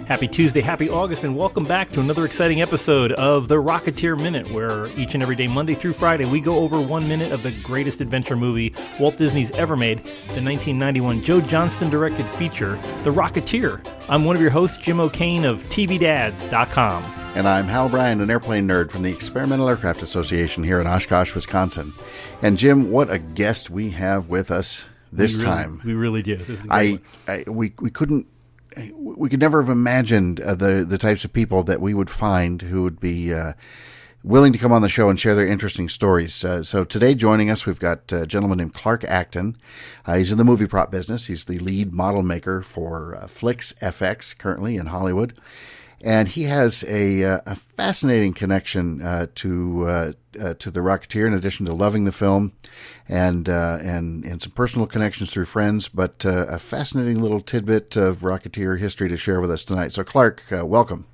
Happy Tuesday, happy August, and welcome back to another exciting episode of the Rocketeer Minute, where each and every day, Monday through Friday, we go over 1 minute of the greatest adventure movie Walt Disney's ever made, the 1991 Joe Johnston-directed feature, The Rocketeer. I'm one of your hosts, Jim O'Kane of TVDads.com. And I'm Hal Bryan, an airplane nerd from the Experimental Aircraft Association here in Oshkosh, Wisconsin. And Jim, what a guest we have with us this time. We really do. This is a great one. We could never have imagined the types of people that we would find who would be willing to come on the show and share their interesting stories. So today joining us, we've got a gentleman named Clark Acton. He's in the movie prop business. He's the lead model maker for Flix FX currently in Hollywood. And he has a fascinating connection to the Rocketeer, in addition to loving the film, and some personal connections through friends. But a fascinating little tidbit of Rocketeer history to share with us tonight. So, Clark, welcome.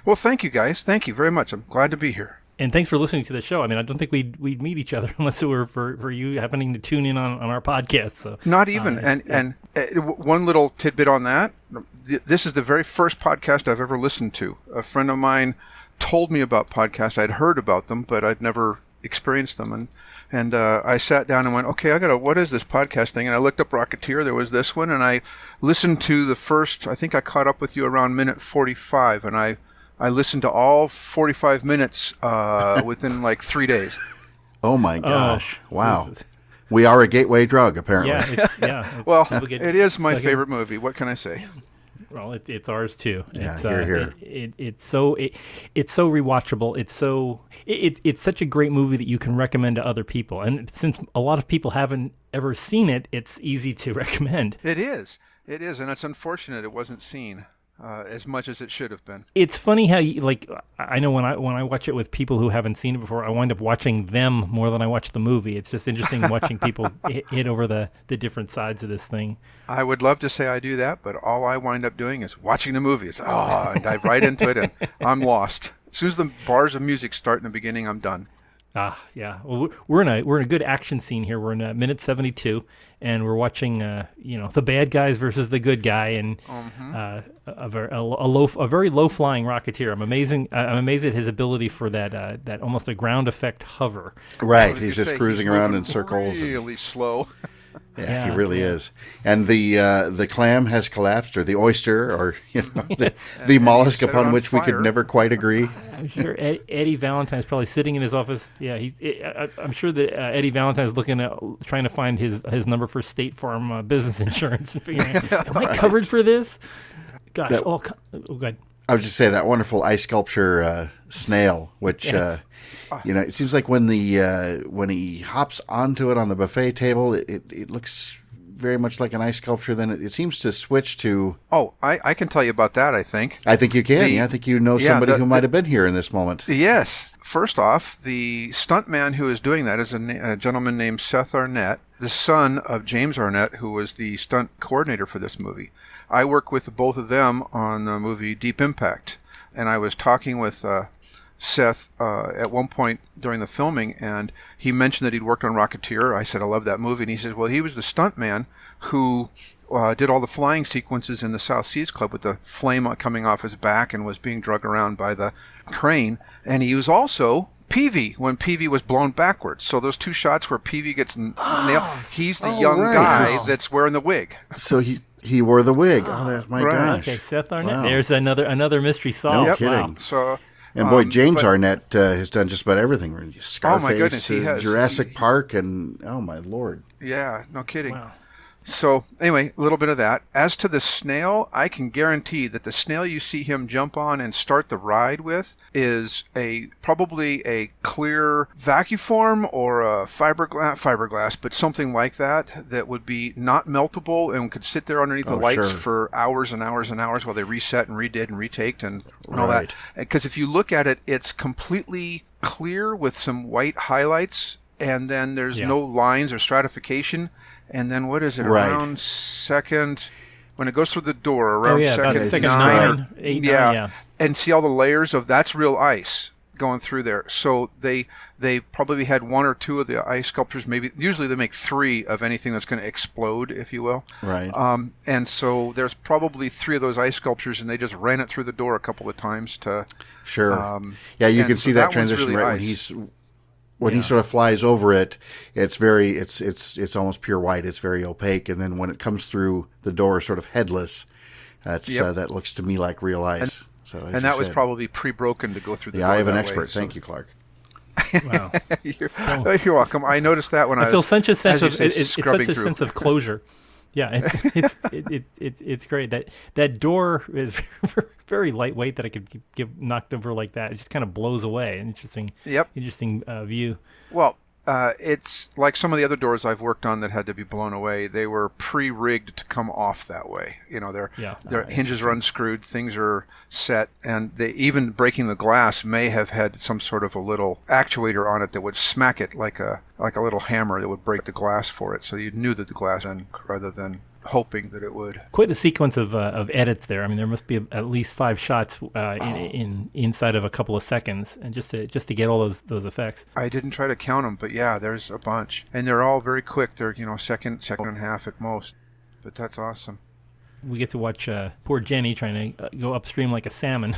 Well, thank you, guys. Thank you very much. I'm glad to be here. And thanks for listening to the show. I mean, I don't think we'd meet each other unless it were for you happening to tune in on our podcast. So not even. One little tidbit on that. This is the very first podcast I've ever listened to. A friend of mine told me about podcasts. I'd heard about them, but I'd never experienced them. And I sat down and went, okay, what is this podcast thing? And I looked up Rocketeer. There was this one, and I listened to the first. I think I caught up with you around minute 45, and I listened to all 45 minutes within like 3 days. Oh my gosh! Wow, we are a gateway drug, apparently. Well, it is my favorite movie. What can I say? Well, it's ours too. Yeah, here. It's so rewatchable. It's such a great movie that you can recommend to other people. And since a lot of people haven't ever seen it, it's easy to recommend. It is, and it's unfortunate it wasn't seen as much as it should have been. It's funny how I know when I watch it with people who haven't seen it before, I wind up watching them more than I watch the movie. It's just interesting watching people hit over the different sides of this thing. I would love to say I do that, but all I wind up doing is watching the movie. It's I dive right into it, and I'm lost. As soon as the bars of music start in the beginning, I'm done. Yeah. Well, we're in a good action scene here. We're in minute 72, and we're watching the bad guys versus the good guy, and a very low flying Rocketeer. I'm amazed at his ability for that almost a ground effect hover. Right, he's just cruising around in circles. Really slow. Yeah, he really is. And the clam has collapsed, or the oyster, or the mollusk upon which we could never quite agree. I'm sure Eddie Valentine's probably sitting in his office. Yeah, I'm sure that Eddie Valentine's trying to find his number for State Farm business insurance and figuring out, am I covered for this? Gosh, good. I would just say that wonderful ice sculpture snail, which it seems like when he hops onto it on the buffet table, it looks very much like an ice sculpture. Then it seems to switch to. Oh, I can tell you about that. I think you can. I think you know somebody who might have been here in this moment. Yes. First off, the stuntman who is doing that is a gentleman named Seth Arnett, the son of James Arnett, who was the stunt coordinator for this movie. I work with both of them on the movie Deep Impact, and I was talking with Seth at one point during the filming, and he mentioned that he'd worked on Rocketeer. I said, I love that movie. And he said, well, he was the stuntman who did all the flying sequences in the South Seas Club with the flame coming off his back and was being dragged around by the crane. And he was also Peavy when Peavy was blown backwards. So those two shots where Peavy gets nailed, he's the young guy that's wearing the wig. So he wore the wig. Oh, my gosh. Okay, Seth Arnett. Wow. There's another mystery solved. No kidding. Wow. So. And boy, James Arnett has done just about everything. Scarface, my goodness, he has. Jurassic Park, and oh my Lord. Yeah, no kidding. Wow. So anyway, a little bit of that. As to the snail, I can guarantee that the snail you see him jump on and start the ride with is probably a clear vacuform or a fiberglass, but something like that would be not meltable and could sit there underneath the lights for hours and hours and hours while they reset and redid and retaked and all that. Because if you look at it, it's completely clear with some white highlights, and then there's no lines or stratification. And then what is it? Around second, when it goes through the door, around second 9 or 8. And see all the layers of that's real ice going through there. So they probably had one or two of the ice sculptures. Maybe usually they make three of anything that's going to explode, if you will. Right. And so there's probably three of those ice sculptures, and they just ran it through the door a couple of times to. Sure. Yeah, you can see that one's transition really right ice. when he sort of flies over it. It's almost pure white. It's very opaque, and then when it comes through the door, sort of headless. That looks to me like real ice. And that was probably pre-broken to go through the door. The eye of an that expert. way, Thank you, Clark. Wow. You're welcome. I noticed that when I feel such a sense of it's such a sense of closure. Yeah, it's great. That door is very lightweight that I could get knocked over like that. It just kind of blows away. An interesting view. Well, it's like some of the other doors I've worked on that had to be blown away. They were pre-rigged to come off that way. Their hinges are unscrewed, things are set, and they even breaking the glass may have had some sort of a little actuator on it that would smack it like a little hammer that would break the glass for it. So you knew that the glass end rather than hoping that it would. Quite a sequence of edits there. I mean, there must be at least 5 shots in inside of a couple of seconds, and just to get all those effects. I didn't try to count them, but yeah, there's a bunch, and they're all very quick. They're second and a half at most, but that's awesome. We get to watch poor Jenny trying to go upstream like a salmon.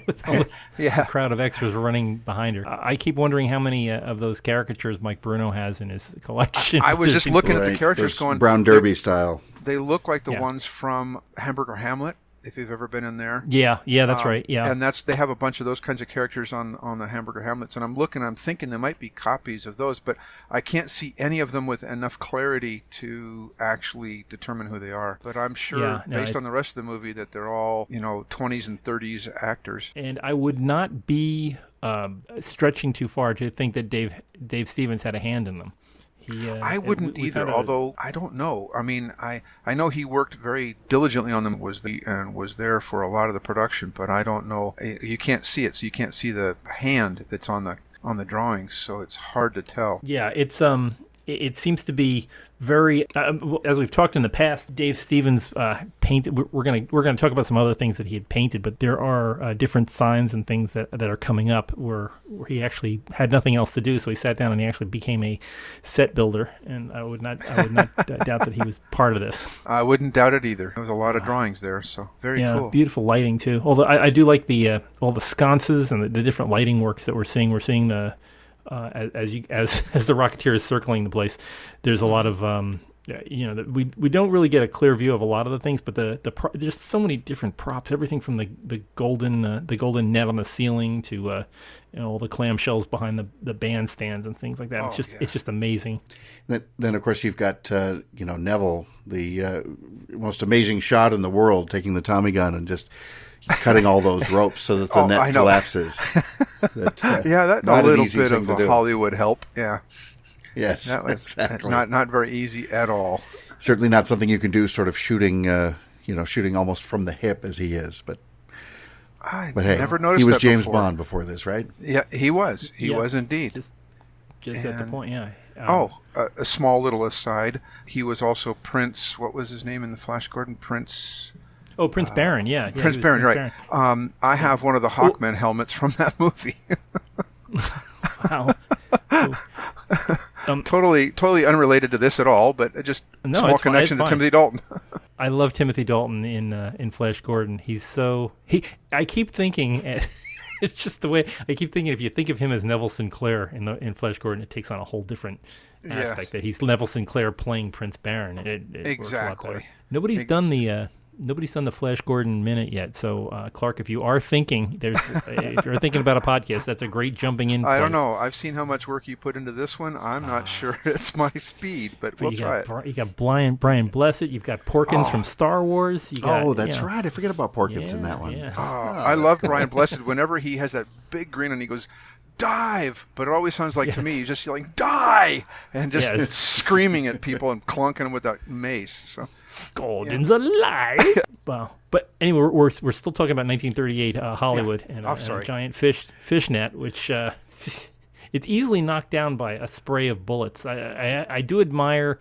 With all the crowd of extras running behind her. I keep wondering how many of those caricatures Mike Bruno has in his collection. I was just looking at the characters going... Brown Derby style. They look like the ones from Hamburger Hamlet, if you've ever been in there. Yeah, that's right. Yeah, and they have a bunch of those kinds of characters on the Hamburger Hamlets, and I'm thinking there might be copies of those, but I can't see any of them with enough clarity to actually determine who they are. But I'm sure, based on the rest of the movie, that they're all 20s and 30s actors. And I would not be stretching too far to think that Dave Stevens had a hand in them. I wouldn't either, although I don't know. I mean, I know he worked very diligently on them, was there for a lot of the production, but I don't know. You can't see it, so you can't see the hand that's on the drawings, so it's hard to tell. Yeah, it seems to be very, as we've talked in the past, Dave Stevens painted. We're gonna talk about some other things that he had painted, but there are different signs and things that are coming up where he actually had nothing else to do, so he sat down and he actually became a set builder. And I would not doubt that he was part of this. I wouldn't doubt it either. There was a lot of drawings there, so very cool. Beautiful lighting too. Although I do like the all the sconces and the different lighting works that we're seeing. We're seeing the as the Rocketeer is circling the place, there's a lot of we don't really get a clear view of a lot of the things, but there's so many different props, everything from the golden net on the ceiling to all the clamshells behind the bandstands and things like that. It's just amazing. Then of course you've got Neville, the most amazing shot in the world, taking the Tommy gun and just cutting all those ropes so that the net collapses. That's a little bit of a Hollywood help. Yeah. Yes, that was exactly. Not very easy at all. Certainly not something you can do sort of shooting almost from the hip as he is. But hey, never noticed he was that James before. Bond before this, right? Yeah, he was. He was indeed. Just at the point, yeah. A small little aside. He was also Prince. What was his name in the Flash Gordon? Prince... Oh, Prince Baron, yeah. Prince Baron, right. Baron. I have one of the Hawkman helmets from that movie. Wow. Totally unrelated to this at all, but just small connection to Timothy Dalton. I love Timothy Dalton in Flash Gordon. I keep thinking... It's just the way I keep thinking. If you think of him as Neville Sinclair in Flash Gordon, it takes on a whole different aspect. That he's Neville Sinclair playing Prince Baron. It exactly. Works a lot better. Nobody's done the Flash Gordon minute yet. So Clark, if you are thinking if you're thinking about a podcast, that's a great jumping in place. I don't know. I've seen how much work you put into this one. I'm not sure it's my speed, but we'll try it. You got Brian Blessed. You've got Porkins from Star Wars. That's right. I forget about Porkins in that one. Yeah. I love Brian Blessed. Whenever he has that big grin and he goes, "Dive!" But it always sounds like to me he's just yelling, "Die!" and just screaming at people and clunking them with that mace. So. Gordon's alive. Wow. But anyway, we're still talking about 1938 Hollywood and a giant fish net, which it's easily knocked down by a spray of bullets. I do admire.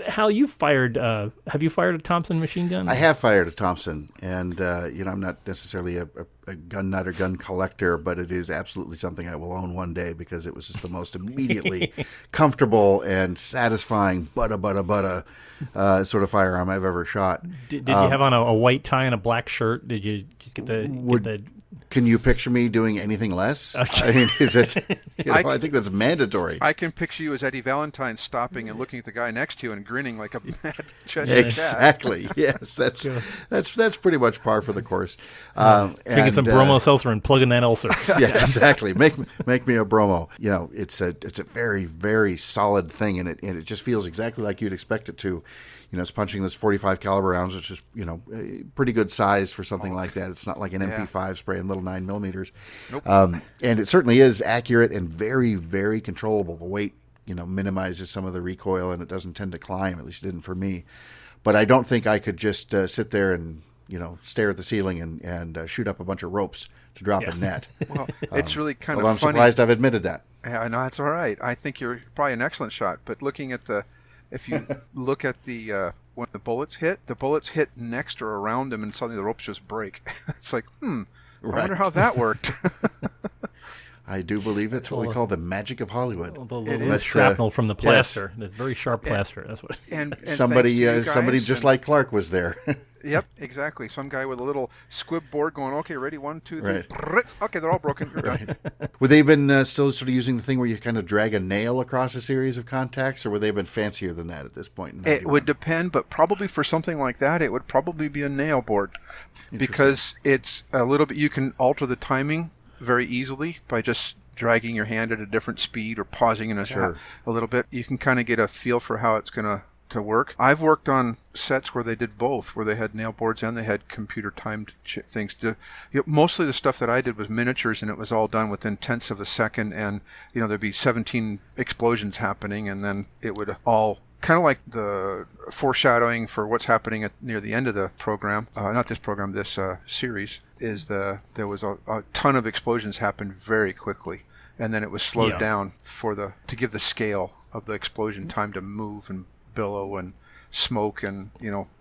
Hal, you fired. Have you fired a Thompson machine gun? I have fired a Thompson, and I'm not necessarily a gun nut or gun collector, but it is absolutely something I will own one day because it was just the most immediately comfortable and satisfying butta sort of firearm I've ever shot. Did you have on a white tie and a black shirt? Did you just get the Can you picture me doing anything less? Okay. I mean, is it? I think that's mandatory. I can picture you as Eddie Valentine stopping and looking at the guy next to you and grinning like a mad Cheshire Exactly. Yes, that's pretty much par for the course. Drinking some bromo seltzer and plugging that ulcer. Yes, exactly. Make me a bromo. It's a very, very solid thing, and it just feels exactly like you'd expect it to. It's punching this 45 caliber rounds, which is, pretty good size for something like that. It's not like an MP5 spraying little 9mm. Nope. And it certainly is accurate and very, very controllable. The weight, minimizes some of the recoil, and it doesn't tend to climb. At least it didn't for me. But I don't think I could just sit there and, stare at the ceiling and shoot up a bunch of ropes to drop a net. Well, it's really kind of funny. I'm funny. Surprised I've admitted that. Yeah, I know, that's all right. I think you're probably an excellent shot. But looking at if you look at when the bullets hit next or around him, and suddenly the ropes just break. It's like, I wonder how that worked. I do believe it's what we call the magic of Hollywood. The little shrapnel from the plaster. Yes. That's very sharp plaster. That's what. And somebody just like Clark was there. Yep, exactly. Some guy with a little squib board going, okay, ready, 1, 2, 3. Right. Okay, they're all broken. You're done. Would they have been still sort of using the thing where you kind of drag a nail across a series of contacts, or would they have been fancier than that at this point? It would depend, but probably for something like that, it would probably be a nail board because it's a little bit. You can alter the timing very easily by just dragging your hand at a different speed or pausing in a little bit. You can kind of get a feel for how it's going to work. I've worked on sets where they did both, where they had nail boards and they had computer timed things. Mostly the stuff that I did was miniatures, and it was all done within tenths of a second, and there'd be 17 explosions happening, and then it would all kind of like the foreshadowing for what's happening near the end of the program. Not this program, this series is there was a ton of explosions happened very quickly, and then it was slowed down to give the scale of the explosion time to move and billow and smoke and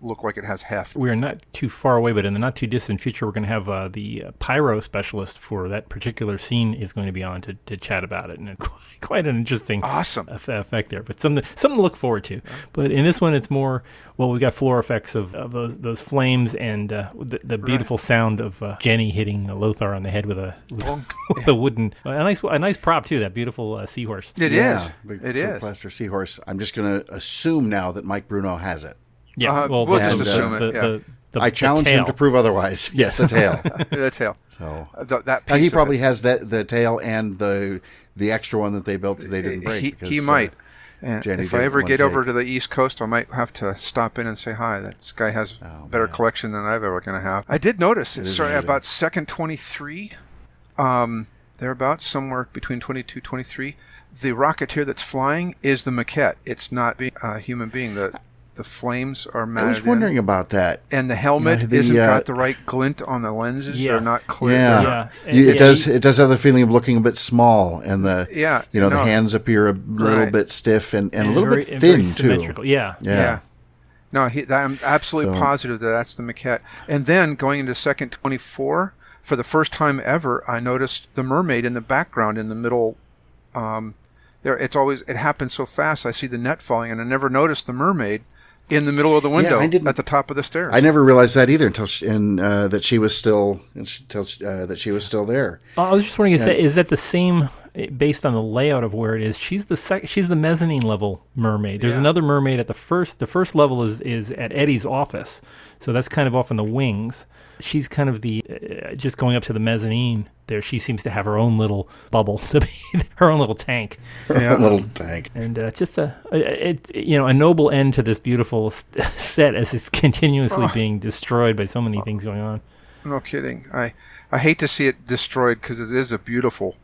look like it has heft. We are not too far away, but in the not too distant future, we're going to have the pyro specialist for that particular scene is going to be on to chat about it, and it's quite an interesting effect there. But something to look forward to. But in this one, it's more we've got floor effects of those flames and the beautiful sound of Jenny hitting Lothar on the head with a wooden a nice prop too. That beautiful seahorse. It is. It is plaster seahorse. I'm just going to assume now that Mike Bruno has it. Yeah, we'll just assume it. I challenge him to prove otherwise. Yes, the tail. The tail. So that piece he probably has the tail and the extra one that they built that they didn't break. He might. And if I ever get over to the East Coast, I might have to stop in and say hi. This guy has a better collection than I've ever going to have. I did notice it started about second 23, thereabouts, somewhere between 22, 23. The Rocketeer that's flying is the maquette. It's not a human being. The flames are mounted. I was wondering about that. And the helmet isn't got the right glint on the lenses. They're not clear. Yeah. It does have the feeling of looking a bit small, and the hands appear a little bit stiff and a little bit thin too. Yeah. No, I'm absolutely positive that's the maquette. And then going into second 24, for the first time ever, I noticed the mermaid in the background in the middle. It happens so fast. I see the net falling, and I never noticed the mermaid in the middle of the window at the top of the stairs. I never realized that either until that she was still there. I was just wondering, is that the same based on the layout of where it is? She's the mezzanine level mermaid. There's another mermaid at the first level is at Eddie's office, so that's kind of off in the wings. She's kind of the just going up to the mezzanine there. She seems to have her own little bubble, her own little tank. Little tank. And just a noble end to this beautiful set as it's continuously being destroyed by so many things going on. No kidding. I hate to see it destroyed because it is a beautiful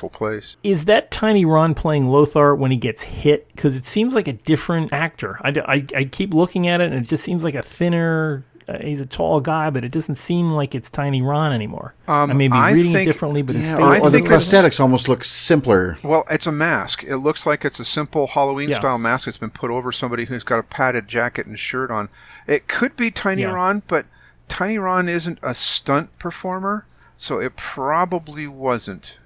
place. Is that Tiny Ron playing Lothar when he gets hit? Because it seems like a different actor. I keep looking at it, and it just seems like a thinner he's a tall guy, but it doesn't seem like it's Tiny Ron anymore. I may be I reading think- it differently, but his Yeah, face. or the think prosthetics almost look simpler. Well, it's a mask. It looks like it's a simple Yeah. Halloween-style mask that's been put over somebody who's got a padded jacket and shirt on. It could be Tiny Yeah. Ron, but Tiny Ron isn't a stunt performer, so it probably wasn't.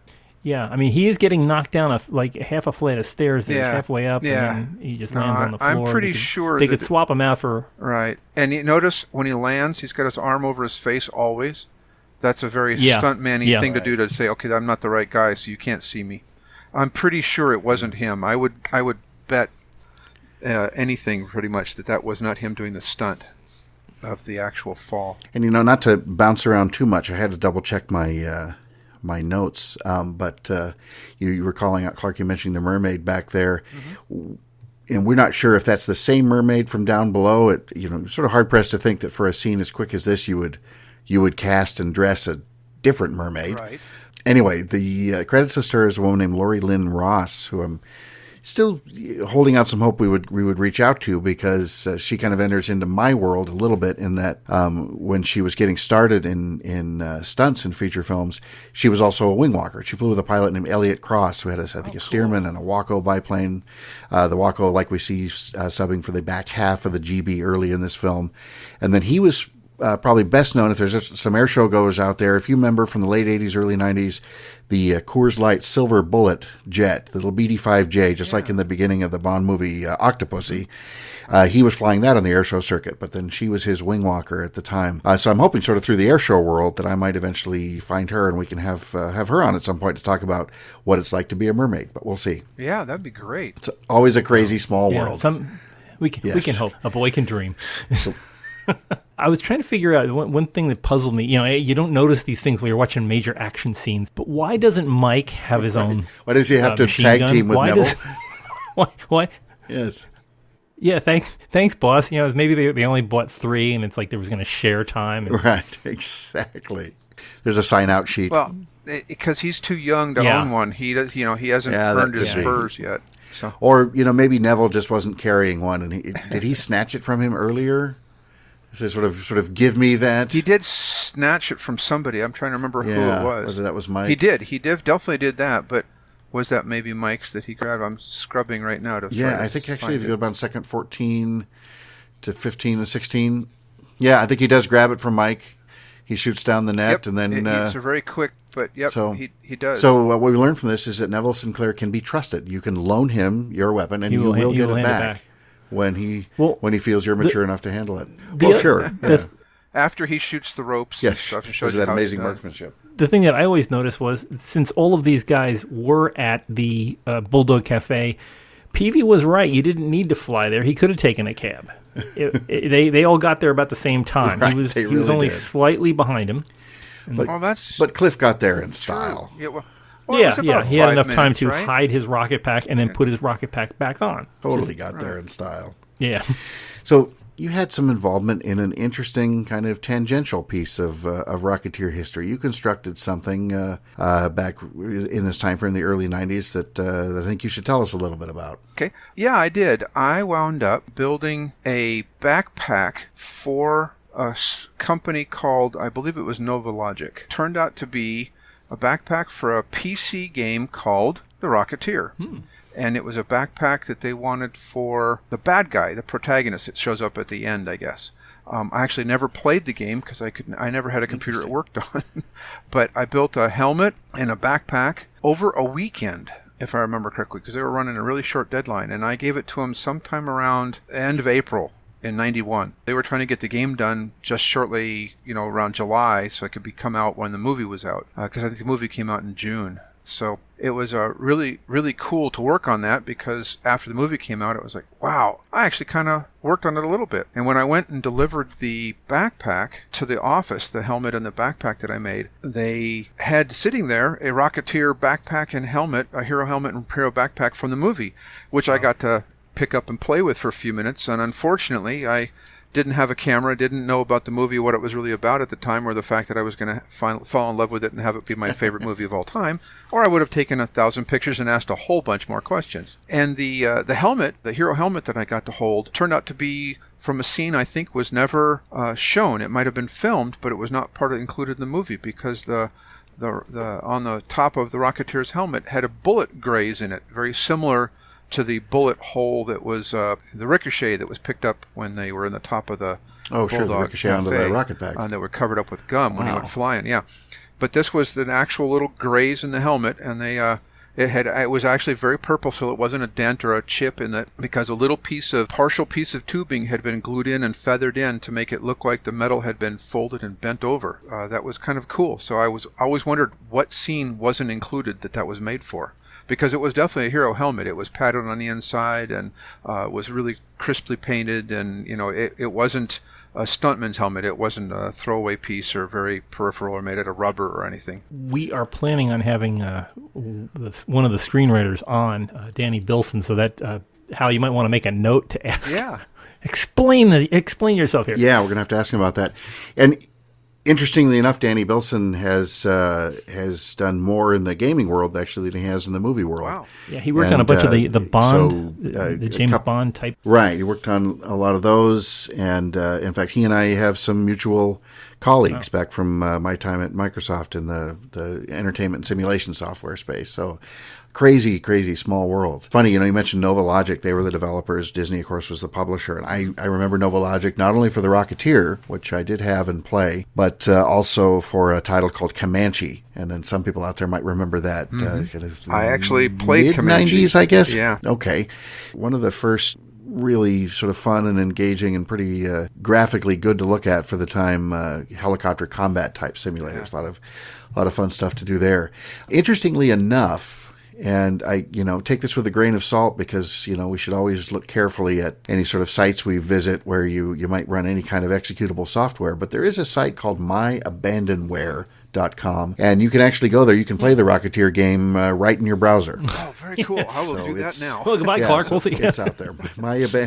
Yeah, I mean, he is getting knocked down like half a flight of stairs. There, Yeah, halfway up, yeah. and then he just No, lands on the floor. I'm pretty They could- sure they that could swap him out for. Right. And you notice when he lands, he's got his arm over his face always. That's a very Yeah. stuntman-y Yeah. thing to do, to say, okay, I'm not the right guy, so you can't see me. I'm pretty sure it wasn't him. I would bet anything pretty much that was not him doing the stunt of the actual fall. And not to bounce around too much, I had to double check my my notes. But you were calling out, Clark, you mentioned the mermaid back there. Mm-hmm. And we're not sure if that's the same mermaid from down below. It sort of hard pressed to think that for a scene as quick as this, you would cast and dress a different mermaid. Right. Anyway, the credits list her as a woman named Lori Lynn Ross, who I'm still holding out some hope we would reach out to, because she kind of enters into my world a little bit in that when she was getting started in stunts and feature films, she was also a wing walker. She flew with a pilot named Elliot Cross, who had a steerman and a Waco biplane. The Waco, like we see subbing for the back half of the GB early in this film. And then he was probably best known, if there's some air show goers out there, if you remember from the late 80s, early 90s, the Coors Light Silver Bullet jet, the little BD-5J, just like in the beginning of the Bond movie Octopussy. He was flying that on the air show circuit, but then she was his wing walker at the time. So I'm hoping sort of through the air show world that I might eventually find her and we can have her on at some point to talk about what it's like to be a mermaid, but we'll see. Yeah, that'd be great. It's always a crazy small world. We can hope. A boy can dream. I was trying to figure out one thing that puzzled me. You don't notice these things when you're watching major action scenes, but why doesn't Mike have his own? Why does he have to machine tag gun? team with Why Neville? Why? Yes. Yeah, thanks, boss. Maybe they only bought 3, and it's like they was going to share time. Right, exactly. There's a sign-out sheet. Well, because he's too young to Yeah. own one. He hasn't earned his spurs yet. So. Or maybe Neville just wasn't carrying one, and did he snatch it from him earlier? So sort of give me that. He did snatch it from somebody. I'm trying to remember who it was. Whether that was Mike. He definitely did that. But was that maybe Mike's that he grabbed? I'm scrubbing right now to. Yeah, I think actually if you go about second 14 to 15 and 16, yeah, I think he does grab it from Mike. He shoots down the net, Yep, and then it's a very quick. But yep, so he does. So what we learned from this is that Neville Sinclair can be trusted. You can loan him your weapon, and you will get it back when he feels you're mature enough to handle it. Sure. After he shoots the ropes and stuff, and shows that you how amazing it's done. marksmanship. The thing that I always noticed was, since all of these guys were at the Bulldog Cafe, Peavy was right. You didn't need to fly there. He could have taken a cab. They all got there about the same time. Right, he really was only did. slightly behind him. But Cliff got there in style. Yeah, it Yeah, was about he had 5 enough time minutes, to right? hide his rocket pack and then put his rocket pack back on. Totally got there in style. Yeah. So you had some involvement in an interesting kind of tangential piece of Rocketeer history. You constructed something back in this time frame, the early 90s, that I think you should tell us a little bit about. Okay. Yeah, I did. I wound up building a backpack for a company called, I believe it was Nova Logic. Turned out to be a backpack for a PC game called The Rocketeer. And it was a backpack that they wanted for the bad guy, the protagonist. It shows up at the end, I guess. I actually never played the game because I never had a computer it worked on. But I built a helmet and a backpack over a weekend, if I remember correctly, because they were running a really short deadline. And I gave it to them sometime around the end of April in 91. They were trying to get the game done just shortly, around July, so it could come out when the movie was out. Because I think the movie came out in June. So it was really, really cool to work on that, because after the movie came out, it was like, wow, I actually kind of worked on it a little bit. And when I went and delivered the backpack to the office, the helmet and the backpack that I made, they had sitting there a Rocketeer backpack and helmet, a hero helmet and hero backpack from the movie, which I got to pick up and play with for a few minutes. And unfortunately, I didn't have a camera, didn't know about the movie, what it was really about at the time, or the fact that I was going to fall in love with it and have it be my favorite movie of all time, or I would have taken 1,000 pictures and asked a whole bunch more questions. And the helmet, the hero helmet that I got to hold, turned out to be from a scene I think was never shown. It might have been filmed, but it was not included in the movie, because the on the top of the Rocketeer's helmet had a bullet graze in it, very similar to the bullet hole that was the ricochet that was picked up when they were in the top of the the ricochet onto the rocket bag. They were covered up with gum when he went flying. Yeah, but this was an actual little graze in the helmet, and it was actually very purposeful. It wasn't a dent or a chip in it, because a little partial piece of tubing had been glued in and feathered in to make it look like the metal had been folded and bent over. That was kind of cool. So I always wondered what scene wasn't included that was made for, because it was definitely a hero helmet. It was patterned on the inside and was really crisply painted, and it wasn't a stuntman's helmet. It wasn't a throwaway piece or very peripheral or made out of rubber or anything. We are planning on having one of the screenwriters on, Danny Bilson, so that Hal, you might want to make a note to ask. Yeah. Explain yourself here. Yeah, we're going to have to ask him about that. And interestingly enough, Danny Bilson has done more in the gaming world actually than he has in the movie world. Wow. Yeah, he worked on a bunch of the Bond, the James Bond type. Right, he worked on a lot of those, and in fact, he and I have some mutual colleagues back from my time at Microsoft in the entertainment and simulation software space. So crazy small world. Funny, you mentioned Nova Logic. They were the developers. Disney, of course, was the publisher. And I remember Nova Logic not only for the Rocketeer, which I did have and play, but also for a title called Comanche. And then some people out there might remember that. I actually played Comanche. Mid-90s, I guess? Yeah. Okay. One of the first really sort of fun and engaging and pretty graphically good to look at for the time helicopter combat type simulators. Yeah. A lot of fun stuff to do there. Interestingly enough, and I, take this with a grain of salt, because, we should always look carefully at any sort of sites we visit where you might run any kind of executable software. But there is a site called myabandonware.com, and you can actually go there. You can play the Rocketeer game right in your browser. Oh, very cool. I will do that now. Well, goodbye, Clark. So we'll see. It's out there.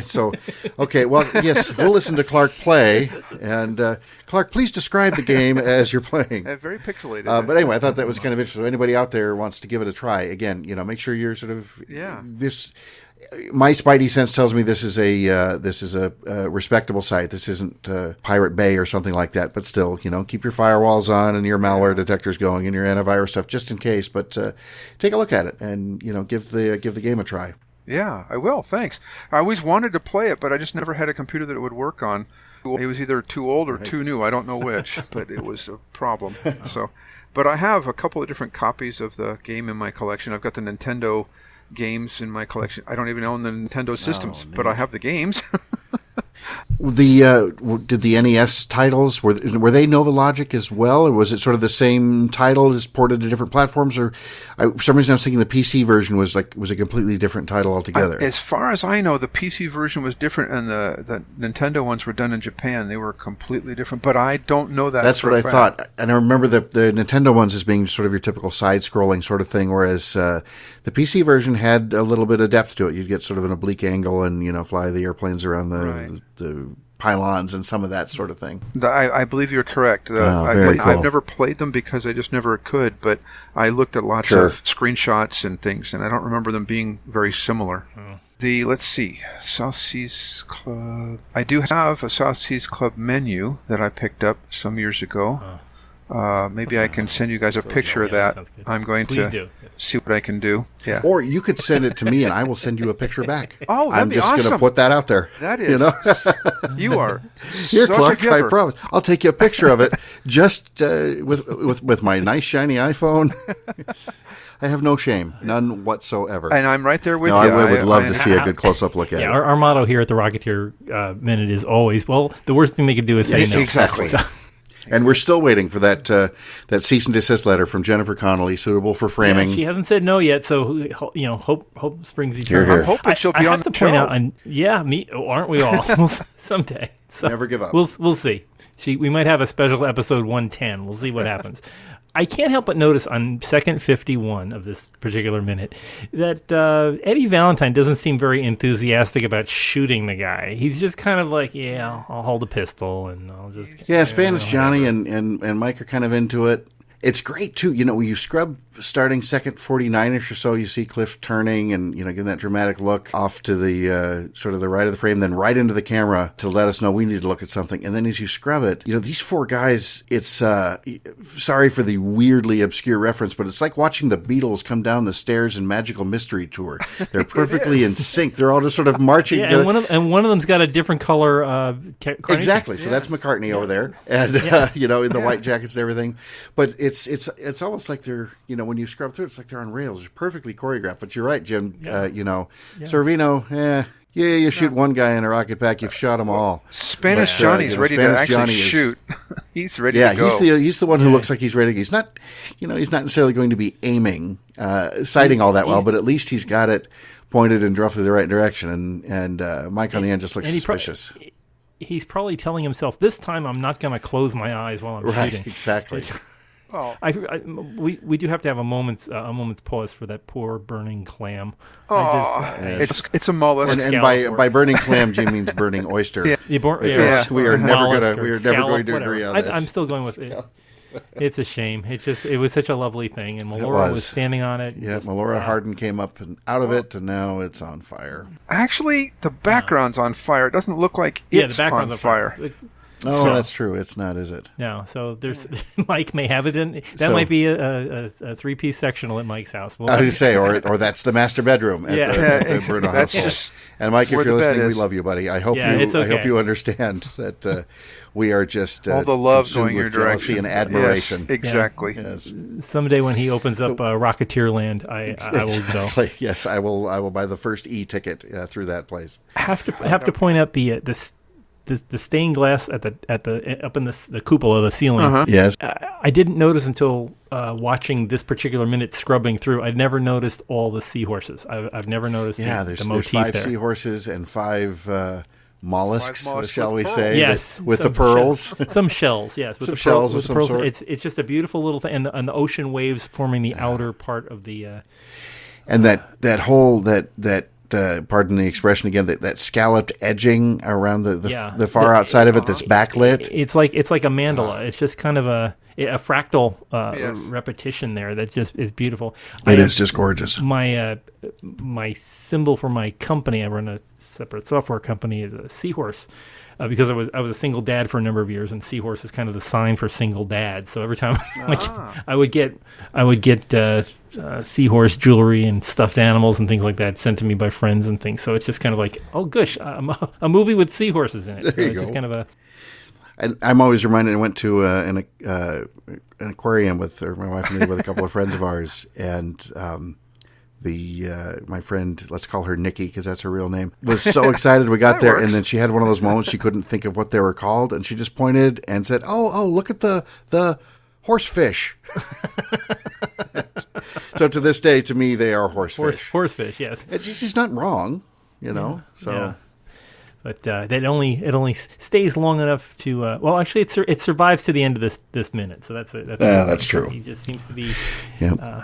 So, okay, well, yes, we'll listen to Clark play. And Clark, please describe the game as you're playing. Very pixelated. But anyway, I thought that was kind of interesting. So anybody out there wants to give it a try, again, make sure you're sort of this. My spidey sense tells me this is a respectable site. This isn't Pirate Bay or something like that. But still, keep your firewalls on and your malware detectors going and your antivirus stuff just in case. But take a look at it and give the game a try. Yeah, I will. Thanks. I always wanted to play it, but I just never had a computer that it would work on. It was either too old or too new. I don't know which, but it was a problem. But I have a couple of different copies of the game in my collection. I've got the Nintendo games in my collection. I don't even own the Nintendo systems, but I have the games. Did the NES titles, were they Nova Logic as well, or was it sort of the same title just ported to different platforms? Or for some reason I was thinking the PC version was a completely different title altogether. As far as I know, the PC version was different, and the Nintendo ones were done in Japan. They were completely different, but I don't know that. That's what I thought, and I remember the Nintendo ones as being sort of your typical side-scrolling sort of thing, whereas the PC version had a little bit of depth to it. You'd get sort of an oblique angle and fly the airplanes around the pylons and some of that sort of thing. I believe you're correct. Very cool. I've never played them because I just never could, but I looked at lots of screenshots and things, and I don't remember them being very similar. Let's see, South Seas Club. I do have a South Seas Club menu that I picked up some years ago. Maybe I can send you guys a picture of that. I'm going to see what I can do. Yeah. Or you could send it to me, and I will send you a picture back. Oh, that'd be awesome. I'm just going to put that out there. That is. You are Here, such Clark, a giver. I promise. I'll take you a picture of it, just with my nice shiny iPhone. I have no shame, none whatsoever. And I'm right there with you. I would love to see a good close-up look at it. Our motto here at the Rocketeer Minute is always, well, the worst thing they could do is say no. Exactly. And we're still waiting for that cease and desist letter from Jennifer Connelly, suitable for framing. Yeah, she hasn't said no yet, so hope springs eternal. I'm hoping she'll be on the show. I have to point out, aren't we all? Someday. So never give up. We'll see. We might have a special episode 110. We'll see what happens. I can't help but notice on second 51 of this particular minute that Eddie Valentine doesn't seem very enthusiastic about shooting the guy. He's just kind of like, yeah, I'll hold a pistol and I'll just... Yeah, Spanish Johnny and Mike are kind of into it. It's great, too. You know, when you scrub starting second 49-ish or so, you see Cliff turning and, you know, getting that dramatic look off to the sort of the right of the frame, then right into the camera to let us know we need to look at something. And then as you scrub it, you know, these four guys, it's, sorry for the weirdly obscure reference, but it's like watching the Beatles come down the stairs in Magical Mystery Tour. They're perfectly in sync. They're all just sort of marching together. And one of them's got a different color carnation. Exactly. So that's McCartney over there. And, you know, in the white jackets and everything. But it's almost like they're, you know, when you scrub through it, it's like they're on rails. It's perfectly choreographed. But you're right, Jim. You know, Sorvino, you shoot one guy in a rocket pack, you've shot them all. Spanish Johnny's ready to actually shoot. He's ready to go. He's the one who looks like he's ready. He's not, you know, he's not necessarily going to be aiming, sighting all that well, but at least he's got it pointed in roughly the right direction. And Mike on the end just looks suspicious. He's probably telling himself, this time I'm not going to close my eyes while I'm shooting. Right, exactly. Well, we do have to have a moment's pause for that poor burning clam. It's a mollusk. And by burning clam, Jim means burning oyster. We are never going to agree on this. I'm still going with it. It's a shame. It was such a lovely thing, and Melora was standing on it. Yeah, Melora Hardin came up and out of it, and now it's on fire. Actually, the background's on fire. It doesn't look like it's the background's on fire. That's true. It's not, is it? No. So there's Mike may have it in. That might be a 3-piece sectional at Mike's house. I was going to say, or that's the master bedroom at the Bruno household. And Mike, if you're listening, we love you, buddy. I hope you understand that we are just all the love going your direction and admiration. Yes, exactly. Yes. Someday when he opens up Rocketeer Land, I will go. Yes, I will buy the first ticket through that place. Have to point out the stained glass at the up in the cupola of the ceiling. Uh-huh. Yes, I didn't notice until watching this particular minute scrubbing through. I'd never noticed all the seahorses. I've never noticed. There's motif 5 there. seahorses and 5 mollusks, shall we pearls. say? Yes, with the pearls. Some shells, yes, with some the shells of some pearls. sort. It's just a beautiful little thing, and the ocean waves forming the outer part of the. And that whole pardon the expression again, that scalloped edging around the far outside of it that's backlit. It's like a mandala. It's just kind of a fractal repetition there that just is beautiful. It is just gorgeous. My symbol for my company, I run a separate software company, is a seahorse. Because I was a single dad for a number of years, and seahorse is kind of the sign for single dad. So every time I would get seahorse jewelry and stuffed animals and things like that sent to me by friends and things. So it's just kind of like, oh gosh, a movie with seahorses in it. So it's just kind of a. And I'm always reminded. I went to an aquarium with my wife and me with a couple of friends of ours, and. My friend, let's call her Nikki because that's her real name, was so excited we got there, and then she had one of those moments she couldn't think of what they were called, and she just pointed and said, "Oh, look at the horsefish." So to this day, to me, they are horsefish. Horsefish, yes. She's not wrong, you know. Yeah. But it only stays long enough to. Actually, it survives to the end of this minute. So that's true. He just seems to be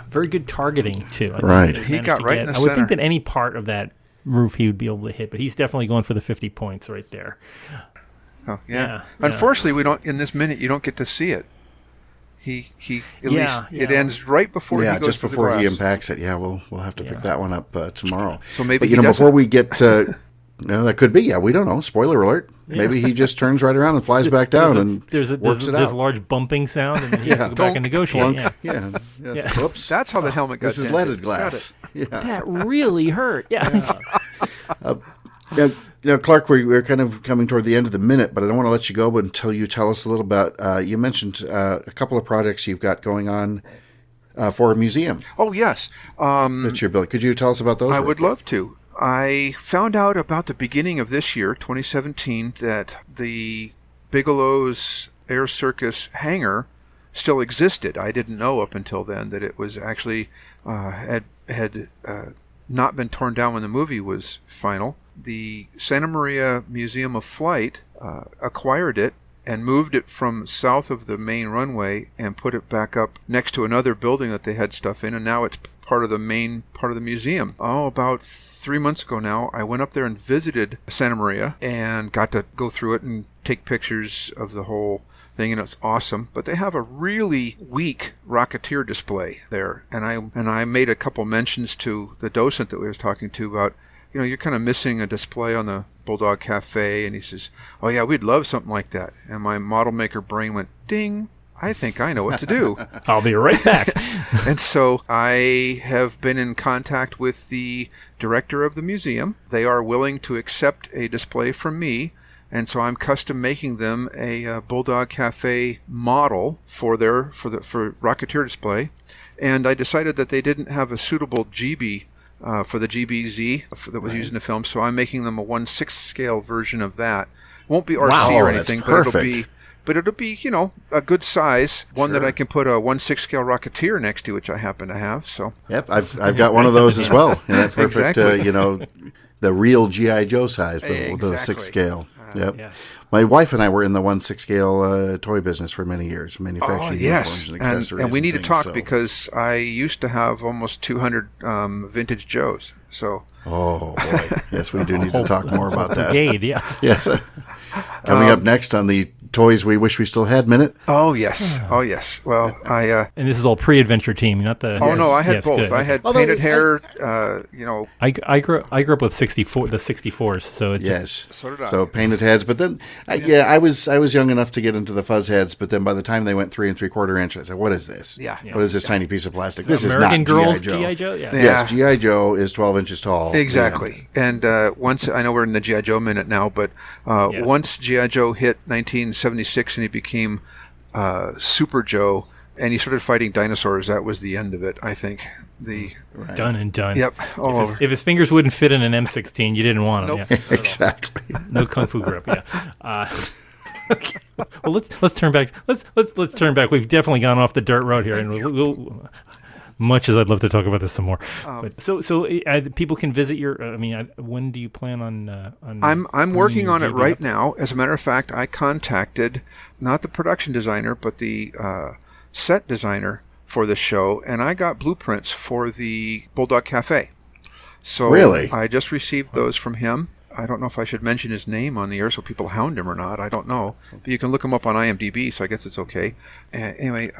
very good targeting too. Right. He got right in the center. I would center. think that any part of that roof he would be able to hit, but he's definitely going for the 50 points right there. Oh yeah. Unfortunately, we don't. In this minute, you don't get to see it. He at least it ends right before he goes just to before the he glass. impacts it. Yeah, we'll have to pick that one up tomorrow. So maybe but, before we get to. No, that could be. Yeah, we don't know. Spoiler alert. Yeah. Maybe he just turns right around and flies back down there's a large bumping sound, and he has to go back and negotiate. Yeah. Whoops. That's how the helmet got This is leaded glass. Yeah. That really hurt. Yeah. Clark, we're kind of coming toward the end of the minute, but I don't want to let you go until you tell us a little about. You mentioned a couple of projects you've got going on for a museum. Oh yes, that you're building. Could you tell us about those? I would love to. I found out about the beginning of this year, 2017, that the Bigelow's Air Circus hangar still existed. I didn't know up until then that it was actually had not been torn down when the movie was final. The Santa Maria Museum of Flight acquired it and moved it from south of the main runway and put it back up next to another building that they had stuff in, and now it's part of the main part of the museum. About 3 months ago now, I went up there and visited Santa Maria and got to go through it and take pictures of the whole thing, and it's awesome. But they have a really weak Rocketeer display there, and I made a couple mentions to the docent that we was talking to about, you're kind of missing a display on the Bulldog Cafe, and he says, oh yeah, we'd love something like that. And my model maker brain went ding. I think I know what to do. I'll be right back. And so I have been in contact with the director of the museum. They are willing to accept a display from me, and so I'm custom making them a Bulldog Cafe model for Rocketeer display. And I decided that they didn't have a suitable GB for the GBZ that was used in the film, so I'm making them a 1/6 scale version of that. It won't be RC or anything, but it'll be a good size one that I can put a 1/6 scale Rocketeer next to, which I happen to have. So yep, I've got one of those as well. That perfect, exactly. The real GI Joe size, the 6 scale. Yep. Yeah. My wife and I were in the 1/6 scale toy business for many years, manufacturing uniforms and accessories. And we need to talk so. Because I used to have almost 200 vintage Joes. So. Oh boy, yes, we do need to talk more about that. Brigade, yeah. Yes. Coming up next on the Toys We Wish We Still Had minute. Oh yes, oh yes. Well, and this is all pre-adventure team, not the. Oh no, I had both. Good. I had painted hair. I grew up with the 64s, so it's yes. So did I. So painted heads, but then I was young enough to get into the fuzz heads, but then by the time they went 3 3/4 inch, I said, "What is this? Yeah. What is this tiny piece of plastic? This American is not Girls GI Joe." Yeah. Yes, GI Joe is 12 inches tall. Exactly. Yeah. And once I know we're in the GI Joe minute now, but once GI Joe hit 1976 and he became Super Joe and he started fighting dinosaurs, that was the end of it. I think done and done. Yep. If his fingers wouldn't fit in an M16, you didn't want him. Nope. Yeah. Exactly. No kung fu grip. Yeah. Okay. Well, let's turn back. Let's turn back. We've definitely gone off the dirt road here, and we'll much as I'd love to talk about this some more. So people can visit your. When do you plan on? I'm working on it right now. As a matter of fact, I contacted not the production designer, but the set designer for the show, and I got blueprints for the Bulldog Cafe. So really, I just received those from him. I don't know if I should mention his name on the air so people hound him or not. I don't know, but you can look him up on IMDb, so I guess it's okay. Anyway.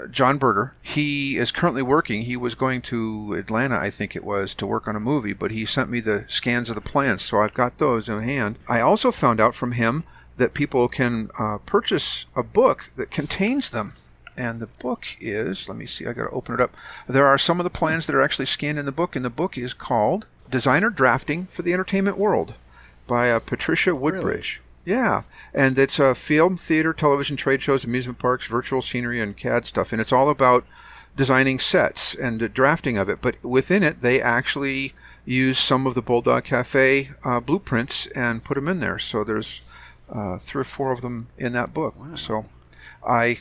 John Berger, he is currently working. He was going to Atlanta, I think it was, to work on a movie, but he sent me the scans of the plans, so I've got those in hand. I also found out from him that people can purchase a book that contains them. And the book is, let me see, I got to open it up. There are some of the plans that are actually scanned in the book, and the book is called Designer Drafting for the Entertainment World by Patricia Woodbridge. Really? Yeah, and it's film, theater, television, trade shows, amusement parks, virtual scenery, and CAD stuff. And it's all about designing sets and the drafting of it. But within it, they actually use some of the Bulldog Cafe blueprints and put them in there. So there's 3 or 4 of them in that book. Wow. So I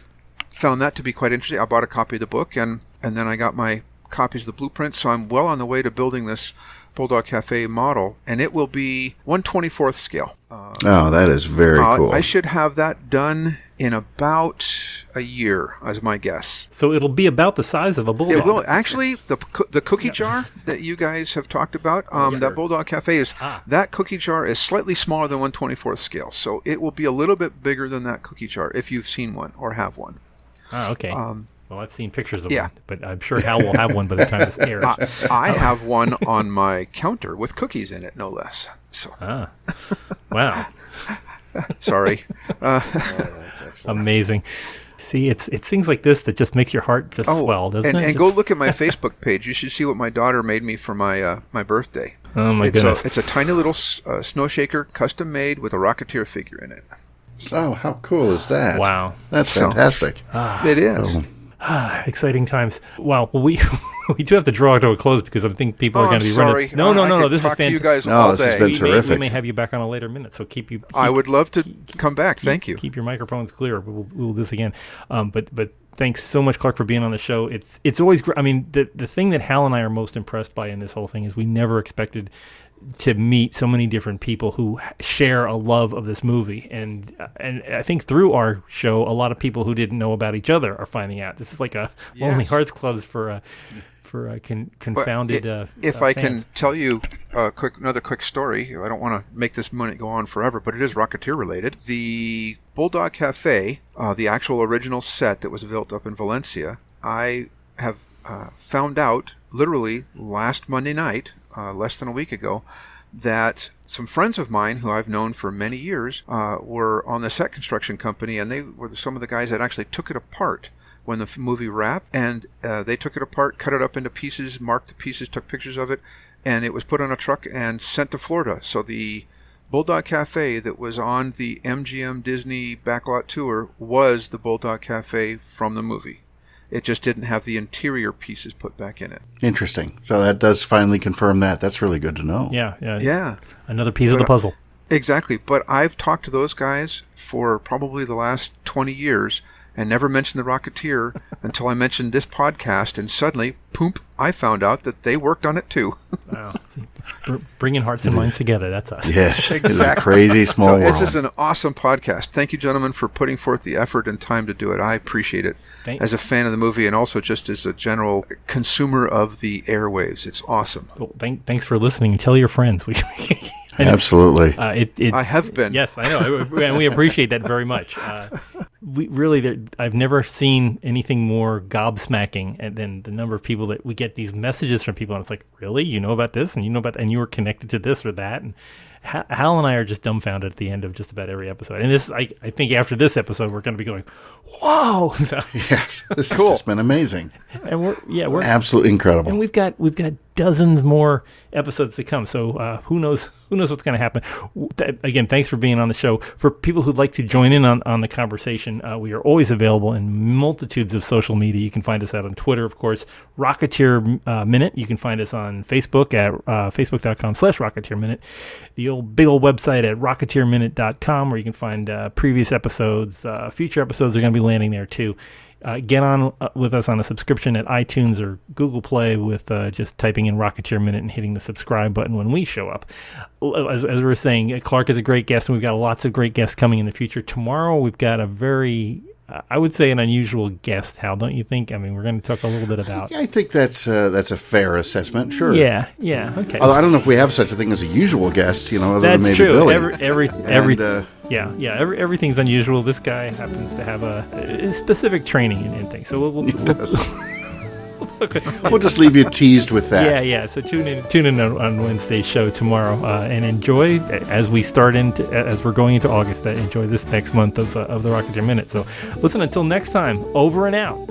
found that to be quite interesting. I bought a copy of the book, and then I got my copies of the blueprints. So I'm well on the way to building this Bulldog Cafe model, and it will be 1/24th scale. That is very cool. I should have that done in about a year, as my guess. So it'll be about the size of a Bulldog. It will. Actually, the cookie jar that you guys have talked about, that Bulldog Cafe is, that cookie jar is slightly smaller than 1/24th scale, so it will be a little bit bigger than that cookie jar if you've seen one or have one. Okay. Well, I've seen pictures of one, but I'm sure Hal will have one by the time this airs. I have one on my counter with cookies in it, no less. So. Wow. Sorry. That's amazing. See, it's things like this that just makes your heart just swell, doesn't it? And go look at my Facebook page. You should see what my daughter made me for my my birthday. Oh, my goodness. It's a tiny little snow shaker, custom made with a Rocketeer figure in it. So how cool is that? Wow. That's fantastic. It is. Exciting times. Wow. Well, we do have to draw it to a close because I think people are going to be running. No. This is fantastic. You guys all this day. has been terrific. We may have you back on a later minute, so I would love to come back. Thank you. Keep your microphones clear. We'll do this again. But thanks so much, Clark, for being on the show. It's always great. I mean, the thing that Hal and I are most impressed by in this whole thing is we never expected to meet so many different people who share a love of this movie, and I think through our show, a lot of people who didn't know about each other are finding out. This is like a Lonely Hearts Clubs for confounded. If I fans. can tell you another quick story, I don't want to make this minute go on forever, but it is Rocketeer related. The Bulldog Cafe, the actual original set that was built up in Valencia, I have found out literally last Monday night, less than a week ago, that some friends of mine who I've known for many years were on the set construction company, and they were some of the guys that actually took it apart when the movie wrapped, and they took it apart, cut it up into pieces, marked the pieces, took pictures of it, and it was put on a truck and sent to Florida. So the Bulldog Cafe that was on the MGM Disney backlot tour was the Bulldog Cafe from the movie. It just didn't have the interior pieces put back in it. Interesting. So that does finally confirm that. That's really good to know. Yeah. Another piece of the puzzle. Exactly. But I've talked to those guys for probably the last 20 years and never mentioned the Rocketeer until I mentioned this podcast, and suddenly, poop, I found out that they worked on it too. Wow. Bringing hearts and minds together, that's us. Yes, exactly. It's a crazy small world. This is an awesome podcast. Thank you, gentlemen, for putting forth the effort and time to do it. I appreciate it as a fan of the movie and also just as a general consumer of the airwaves. It's awesome. Well, thanks for listening. Tell your friends. Absolutely. I have been. Yes, I know, and we appreciate that very much. We really, I've never seen anything more gobsmacking than the number of people that we get these messages from people, and it's like, really, you know about this, and you know about, and you were connected to this or that, and Hal and I are just dumbfounded at the end of just about every episode. And this, I think, after this episode, we're going to be going, "Whoa!" So, yes, this has just been amazing, and we're absolutely incredible. And we've got dozens more episodes to come. So who knows what's going to happen? Again, thanks for being on the show. For people who'd like to join in on the conversation, we are always available in multitudes of social media. You can find us out on Twitter, of course, Rocketeer Minute. You can find us on Facebook at facebook.com/Rocketeer Minute. The big old website at rocketeerminute.com, where you can find previous episodes. Future episodes are going to be landing there too. Get on with us on a subscription at iTunes or Google Play with just typing in Rocketeer Minute and hitting the subscribe button when we show up. As we were saying, Clark is a great guest, and we've got lots of great guests coming in the future. Tomorrow we've got a very, I would say, an unusual guest, Hal, don't you think? I mean, we're going to talk a little bit about... I think that's a fair assessment, sure. Yeah, okay. Although I don't know if we have such a thing as a usual guest, other that's than maybe true. Billy. Everything's unusual. This guy happens to have a specific training in things. So we'll just leave you teased with that. Yeah. So tune in on Wednesday's show tomorrow, and enjoy as we're going into August. Enjoy this next month of the Rocketeer Minute. So listen, until next time, over and out.